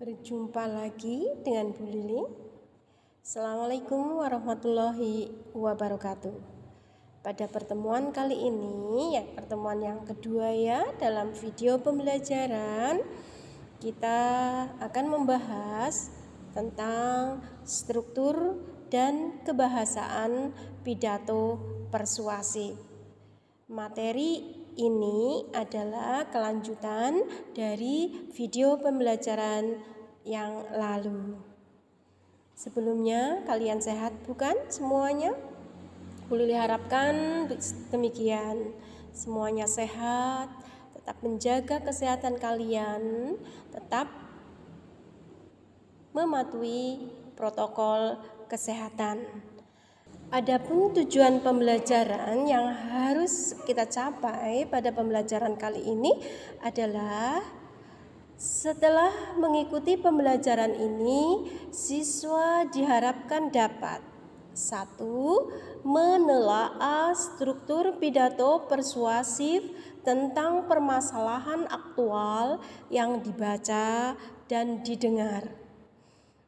Berjumpa lagi dengan Bu Lili. Assalamualaikum warahmatullahi wabarakatuh. Pada pertemuan kali ini, pertemuan yang kedua dalam video pembelajaran, kita akan membahas tentang struktur dan kebahasaan pidato persuasif. Materi ini adalah kelanjutan dari video pembelajaran yang lalu. Sebelumnya kalian sehat bukan semuanya? Bu Lili harapkan demikian. Semuanya sehat, tetap menjaga kesehatan kalian, tetap mematuhi protokol kesehatan. Adapun tujuan pembelajaran yang harus kita capai pada pembelajaran kali ini adalah setelah mengikuti pembelajaran ini, siswa diharapkan dapat 1. Menelaah struktur pidato persuasif tentang permasalahan aktual yang dibaca dan didengar.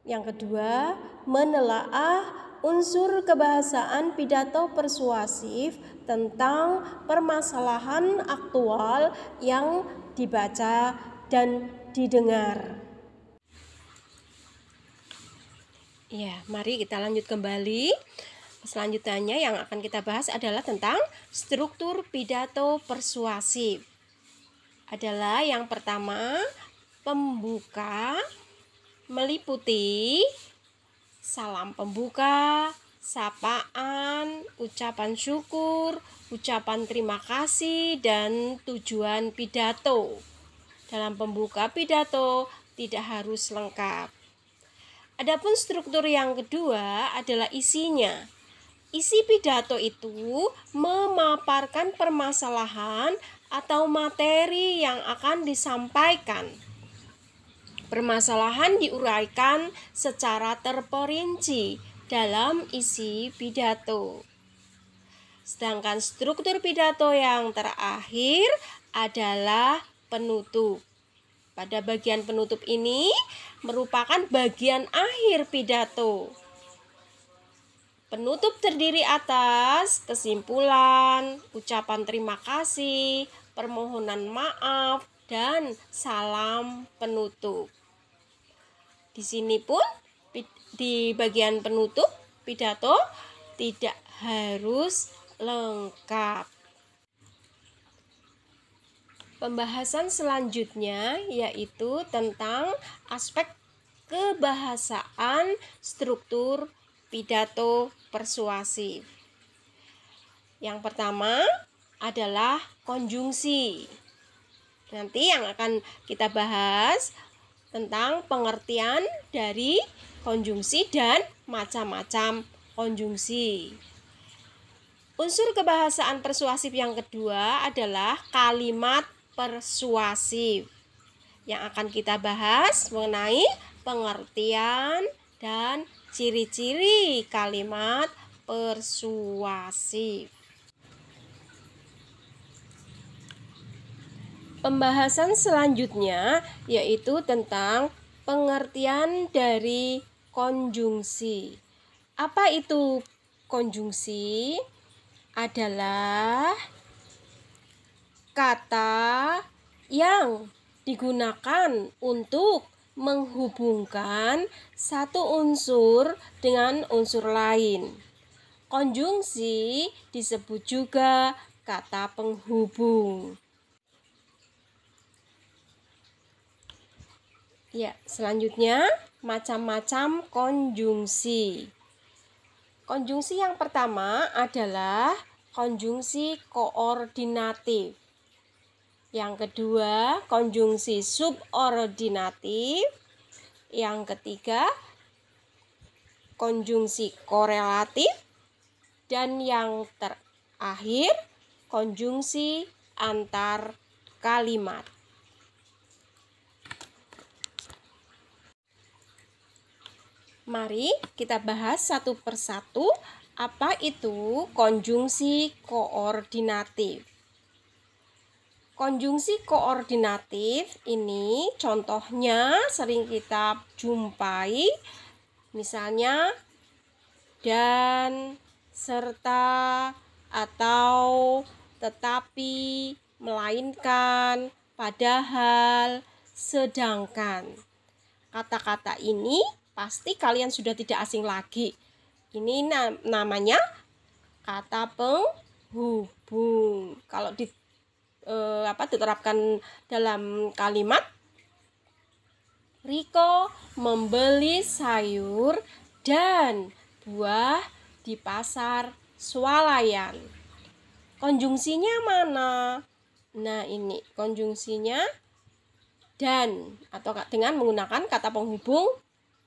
Yang kedua, menelaah unsur kebahasaan pidato persuasif tentang permasalahan aktual yang dibaca dan didengar. Mari kita lanjut kembali. Selanjutnya yang akan kita bahas adalah tentang struktur pidato persuasif. Adalah yang pertama, pembuka meliputi salam pembuka, sapaan, ucapan syukur, ucapan terima kasih, dan tujuan pidato. Dalam pembuka pidato tidak harus lengkap. Adapun struktur yang kedua adalah isinya. Isi pidato itu memaparkan permasalahan atau materi yang akan disampaikan. Permasalahan diuraikan secara terperinci dalam isi pidato. Sedangkan struktur pidato yang terakhir adalah penutup. Pada bagian penutup ini merupakan bagian akhir pidato. Penutup terdiri atas kesimpulan, ucapan terima kasih, permohonan maaf, dan salam penutup. Di sini pun di bagian penutup pidato tidak harus lengkap. Pembahasan selanjutnya yaitu tentang aspek kebahasaan struktur pidato persuasif. Yang pertama adalah konjungsi. Nanti yang akan kita bahas tentang pengertian dari konjungsi dan macam-macam konjungsi. Unsur kebahasaan persuasif yang kedua adalah kalimat persuasif. Yang akan kita bahas mengenai pengertian dan ciri-ciri kalimat persuasif. Pembahasan selanjutnya yaitu tentang pengertian dari konjungsi. Apa itu konjungsi? Adalah kata yang digunakan untuk menghubungkan satu unsur dengan unsur lain. Konjungsi disebut juga kata penghubung. Selanjutnya macam-macam konjungsi. Konjungsi yang pertama adalah konjungsi koordinatif. Yang kedua, konjungsi subordinatif. Yang ketiga, konjungsi korelatif. Dan yang terakhir, konjungsi antar kalimat. Mari kita bahas satu persatu apa itu konjungsi koordinatif. Konjungsi koordinatif ini contohnya sering kita jumpai, misalnya dan, serta, atau, tetapi, melainkan, padahal, sedangkan. Kata-kata ini pasti kalian sudah tidak asing lagi. Ini namanya kata penghubung. Kalau diterapkan dalam kalimat, Riko membeli sayur dan buah di pasar swalayan. Konjungsinya mana? Nah, ini konjungsinya dan, atau dengan menggunakan kata penghubung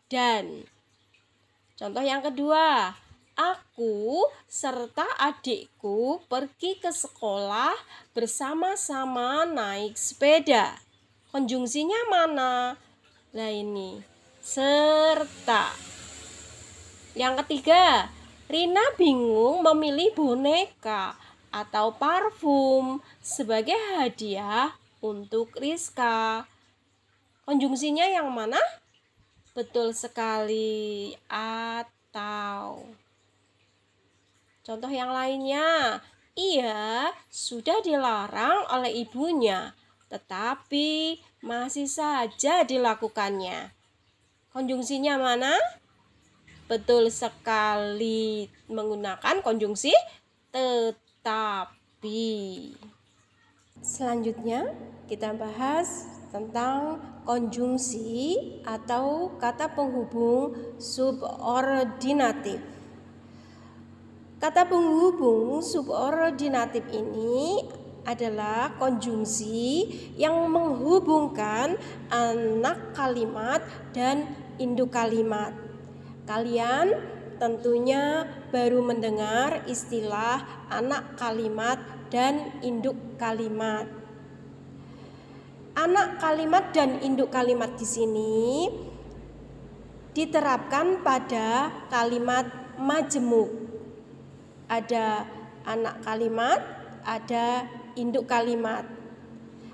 dan. Contoh yang kedua, aku serta adikku pergi ke sekolah bersama-sama naik sepeda. Konjungsinya mana? Nah, ini serta. Yang ketiga, Rina bingung memilih boneka atau parfum sebagai hadiah untuk Rizka. Konjungsinya yang mana? Betul sekali, atau. Contoh yang lainnya, ia sudah dilarang oleh ibunya, tetapi masih saja dilakukannya. Konjungsinya mana? Betul sekali, menggunakan konjungsi tetapi. Selanjutnya kita bahas tentang konjungsi atau kata penghubung subordinatif. Kata penghubung subordinatif ini adalah konjungsi yang menghubungkan anak kalimat dan induk kalimat. Kalian tentunya baru mendengar istilah anak kalimat dan induk kalimat. Anak kalimat dan induk kalimat di sini diterapkan pada kalimat majemuk. Ada anak kalimat, ada induk kalimat.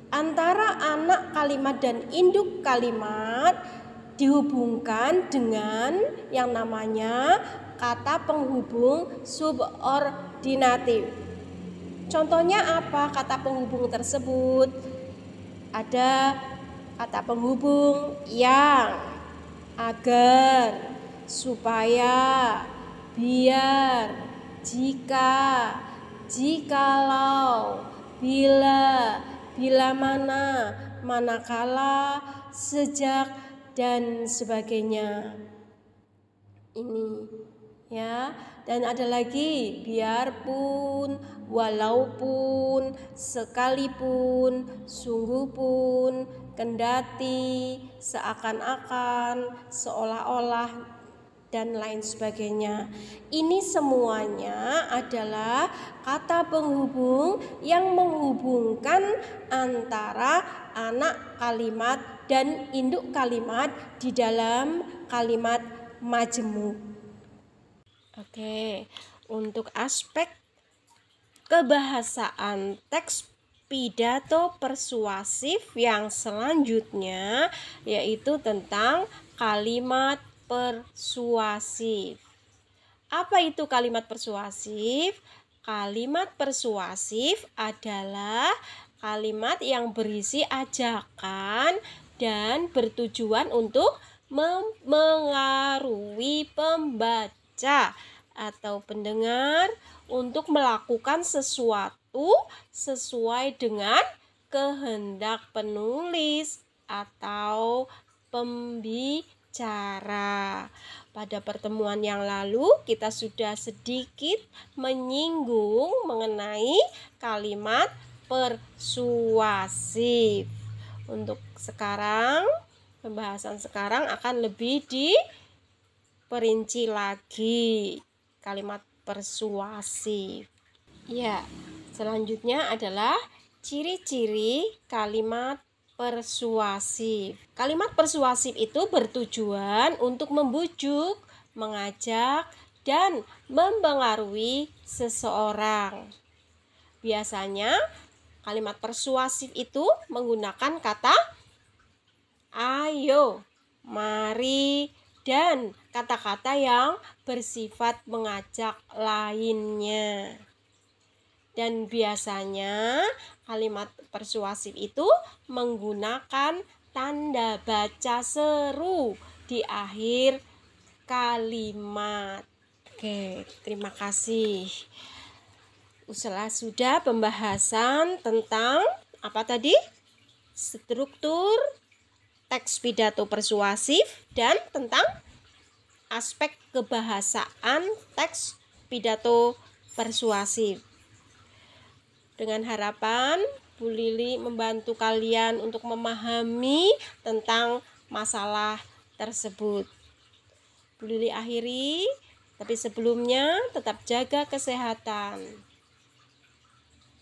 Antara anak kalimat dan induk kalimat dihubungkan dengan yang namanya kata penghubung subordinatif. Contohnya apa kata penghubung tersebut? Ada kata penghubung yang, agar, supaya, biar, jika, jikalau, bila, bila mana, manakala, sejak, dan sebagainya. Ini ya, dan ada lagi biarpun, walaupun, sekalipun, sungguh pun, kendati, seakan-akan, seolah-olah, dan lain sebagainya. Ini semuanya adalah kata penghubung yang menghubungkan antara anak kalimat dan induk kalimat di dalam kalimat majemuk. Oke, untuk aspek kebahasaan teks pidato persuasif yang selanjutnya yaitu tentang kalimat persuasif. Apa itu kalimat persuasif? Kalimat persuasif adalah kalimat yang berisi ajakan dan bertujuan untuk memengaruhi pembaca atau pendengar untuk melakukan sesuatu sesuai dengan kehendak penulis atau pembicara. Pada pertemuan yang lalu kita sudah sedikit menyinggung mengenai kalimat persuasif. Untuk sekarang, pembahasan sekarang akan lebih diperinci lagi kalimat persuasif. Ya, selanjutnya adalah ciri-ciri kalimat persuasif. Kalimat persuasif itu bertujuan untuk membujuk, mengajak, dan mempengaruhi seseorang. Biasanya Kalimat persuasif itu menggunakan kata ayo, mari, dan kata-kata yang bersifat mengajak lainnya. Dan biasanya kalimat persuasif itu menggunakan tanda baca seru di akhir kalimat. Oke, terima kasih. Sudah pembahasan tentang apa tadi? Struktur teks pidato persuasif dan tentang aspek kebahasaan teks pidato persuasif. Dengan harapan Bu Lili membantu kalian untuk memahami tentang masalah tersebut. Bu Lili akhiri, tapi sebelumnya tetap jaga kesehatan.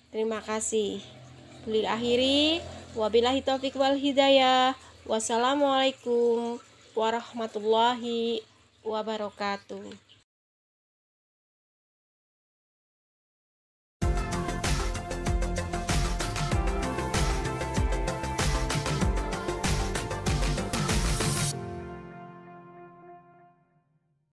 Terima kasih. Bu Lili akhiri, wabillahi taufiq wal hidayah. Wassalamualaikum warahmatullahi wabarakatuh.